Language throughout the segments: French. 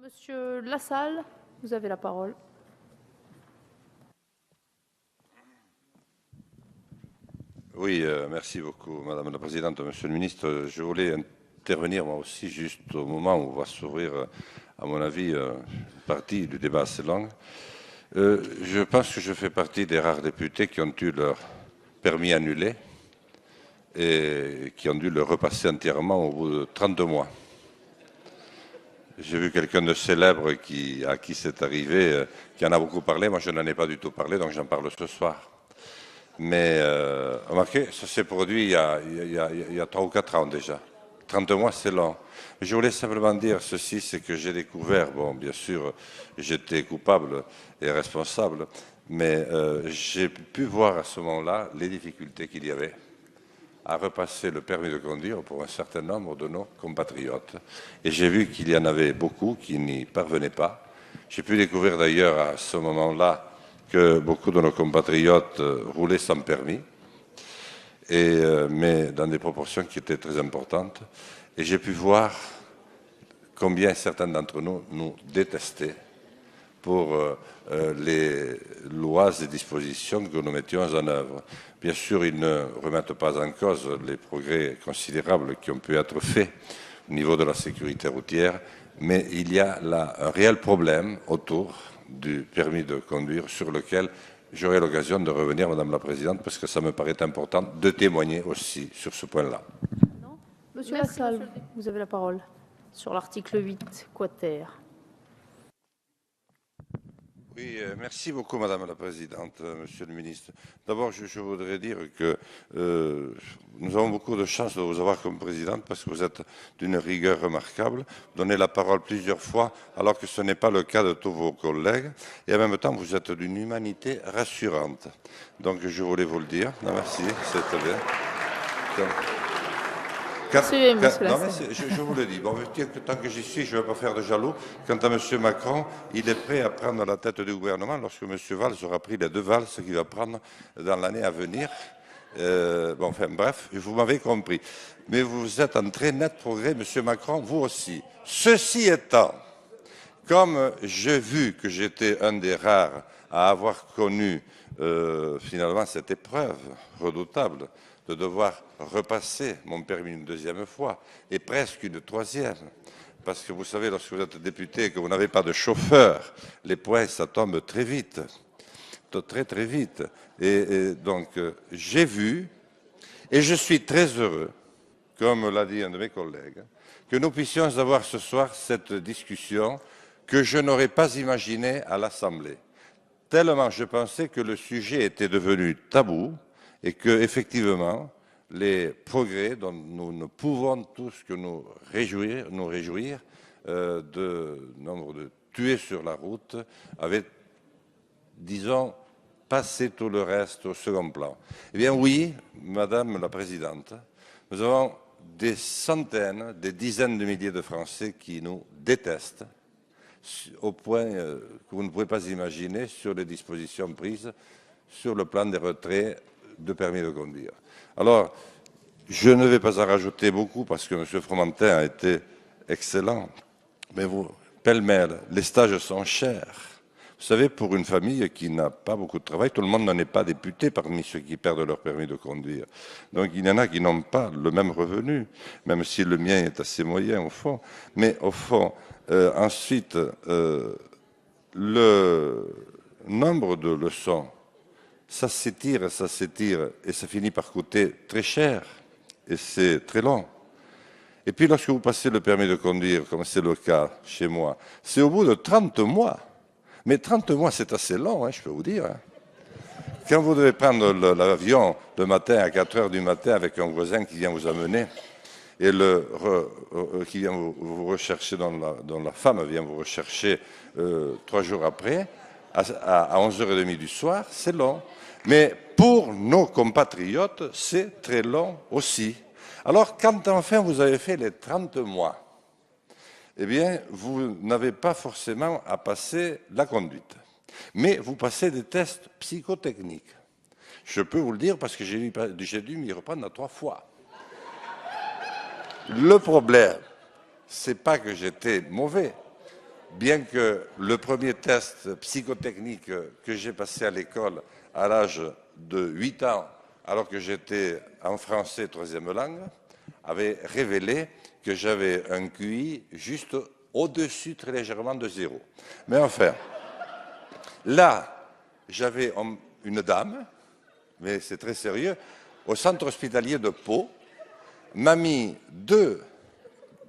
Monsieur Lassalle, vous avez la parole. Oui, merci beaucoup, Madame la Présidente. Monsieur le Ministre, je voulais intervenir moi aussi juste au moment où va s'ouvrir, à mon avis, une partie du débat assez longue. Je pense que je fais partie des rares députés qui ont eu leur permis annulé et qui ont dû le repasser entièrement au bout de 32 mois. J'ai vu quelqu'un de célèbre à qui c'est arrivé, qui en a beaucoup parlé. Moi, je n'en ai pas du tout parlé, donc j'en parle ce soir. Mais remarquez, ça s'est produit il y a 3 ou 4 ans déjà. 32 mois, c'est long. Je voulais simplement dire ceci, c'est que j'ai découvert, bon, bien sûr, j'étais coupable et responsable, mais j'ai pu voir à ce moment-là les difficultés qu'il y avait à repasser le permis de conduire pour un certain nombre de nos compatriotes. Et j'ai vu qu'il y en avait beaucoup qui n'y parvenaient pas. J'ai pu découvrir d'ailleurs à ce moment-là que beaucoup de nos compatriotes roulaient sans permis, mais dans des proportions qui étaient très importantes. Et j'ai pu voir combien certains d'entre nous nous détestaient pour les lois et dispositions que nous mettions en œuvre. Bien sûr, ils ne remettent pas en cause les progrès considérables qui ont pu être faits au niveau de la sécurité routière, mais il y a là un réel problème autour du permis de conduire sur lequel j'aurai l'occasion de revenir, Madame la Présidente, parce que ça me paraît important de témoigner aussi sur ce point-là. Monsieur Lassalle, vous avez la parole sur l'article 8, quater. Oui, merci beaucoup, Madame la Présidente, Monsieur le Ministre. D'abord, je voudrais dire que nous avons beaucoup de chance de vous avoir comme présidente parce que vous êtes d'une rigueur remarquable. Vous donnez la parole plusieurs fois alors que ce n'est pas le cas de tous vos collègues. Et en même temps, vous êtes d'une humanité rassurante. Donc, je voulais vous le dire. Non, merci, c'est très bien. Je vous le dis. Bon, tant que j'y suis, je ne vais pas faire de jaloux. Quant à M. Macron, il est prêt à prendre la tête du gouvernement lorsque M. Valls aura pris les 2 valses qu'il va prendre dans l'année à venir. Bon, enfin, bref, vous m'avez compris. Mais vous êtes en très net progrès, M. Macron, vous aussi. Ceci étant, comme j'ai vu que j'étais un des rares à avoir connu finalement cette épreuve redoutable de devoir repasser mon permis une 2e fois et presque une 3e. Parce que vous savez, lorsque vous êtes député et que vous n'avez pas de chauffeur, les points, ça tombe très vite, très très vite. Et donc, j'ai vu, et je suis très heureux, comme l'a dit un de mes collègues, que nous puissions avoir ce soir cette discussion que je n'aurais pas imaginée à l'Assemblée. Tellement je pensais que le sujet était devenu tabou et que, effectivement, les progrès dont nous ne pouvons tous que nous réjouir de nombre de tués sur la route avaient, disons, passé tout le reste au second plan. Eh bien oui, Madame la Présidente, nous avons des centaines, des dizaines de milliers de Français qui nous détestent au point que vous ne pouvez pas imaginer sur les dispositions prises sur le plan des retraits de permis de conduire. Alors, je ne vais pas en rajouter beaucoup parce que M. Fromentin a été excellent, mais vous, pêle-mêle, les stages sont chers. Vous savez, pour une famille qui n'a pas beaucoup de travail, tout le monde n'en est pas député parmi ceux qui perdent leur permis de conduire. Donc il y en a qui n'ont pas le même revenu, même si le mien est assez moyen au fond. Mais au fond, ensuite, le nombre de leçons, ça s'étire, et ça finit par coûter très cher, et c'est très long. Et puis lorsque vous passez le permis de conduire, comme c'est le cas chez moi, c'est au bout de 30 mois. Mais 30 mois, c'est assez long, hein, je peux vous dire. Hein. Quand vous devez prendre l'avion le matin à 4 heures du matin avec un voisin qui vient vous amener, et qui vient vous rechercher, dont la femme vient vous rechercher 3 jours après, à 11h30 du soir, c'est long. Mais pour nos compatriotes, c'est très long aussi. Alors, quand enfin vous avez fait les 30 mois, eh bien, vous n'avez pas forcément à passer la conduite. Mais vous passez des tests psychotechniques. Je peux vous le dire parce que j'ai dû m'y reprendre 3 fois. Le problème, c'est pas que j'étais mauvais. bien que le premier test psychotechnique que j'ai passé à l'école à l'âge de 8 ans, alors que j'étais en français troisième langue, avait révélé que j'avais un QI juste au-dessus très légèrement de 0. Mais enfin, là, j'avais une dame, mais c'est très sérieux, au centre hospitalier de Pau, m'a mis 2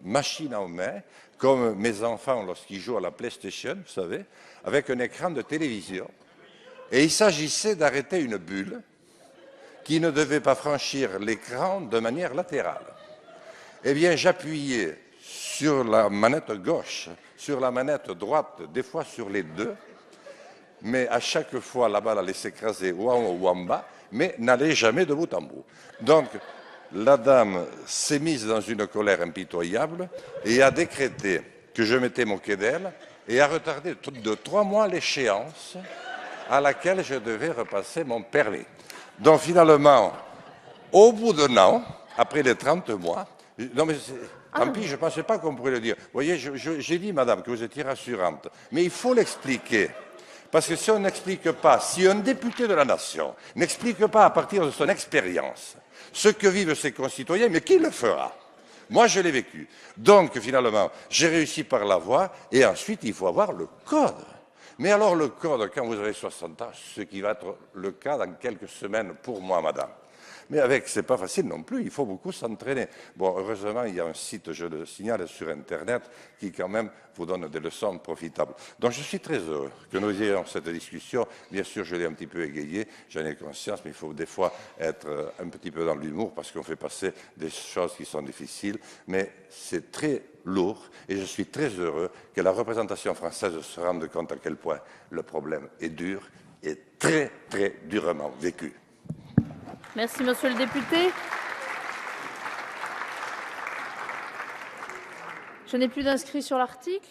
machines en main, comme mes enfants lorsqu'ils jouent à la PlayStation, vous savez, avec un écran de télévision. Et il s'agissait d'arrêter une bulle qui ne devait pas franchir l'écran de manière latérale. Eh bien, j'appuyais sur la manette gauche, sur la manette droite, des fois sur les deux, mais à chaque fois, la balle allait s'écraser ou en haut ou en bas, mais n'allait jamais de bout en bout. Donc, la dame s'est mise dans une colère impitoyable et a décrété que je m'étais moqué d'elle et a retardé de 3 mois l'échéance à laquelle je devais repasser mon permis. Donc finalement, au bout d'un an, après les 30 mois, non mais tant pis, je ne pensais pas qu'on pourrait le dire. Vous voyez, j'ai dit, madame, que vous étiez rassurante, mais il faut l'expliquer. Parce que si on n'explique pas, si un député de la nation n'explique pas à partir de son expérience ce que vivent ses concitoyens, mais qui le fera? Moi, je l'ai vécu. Donc, finalement, j'ai réussi par la voie, et ensuite, il faut avoir le code. Mais alors, le code, quand vous avez 60 ans, ce qui va être le cas dans quelques semaines pour moi, madame. Mais avec, c'est pas facile non plus, il faut beaucoup s'entraîner. Bon, heureusement, il y a un site, je le signale, sur Internet, qui quand même vous donne des leçons profitables. Donc je suis très heureux que nous ayons cette discussion. Bien sûr, je l'ai un petit peu égayée, j'en ai conscience, mais il faut des fois être un petit peu dans l'humour parce qu'on fait passer des choses qui sont difficiles. Mais c'est très lourd et je suis très heureux que la représentation française se rende compte à quel point le problème est dur et très, très durement vécu. Merci, monsieur le député. Je n'ai plus d'inscrits sur l'article.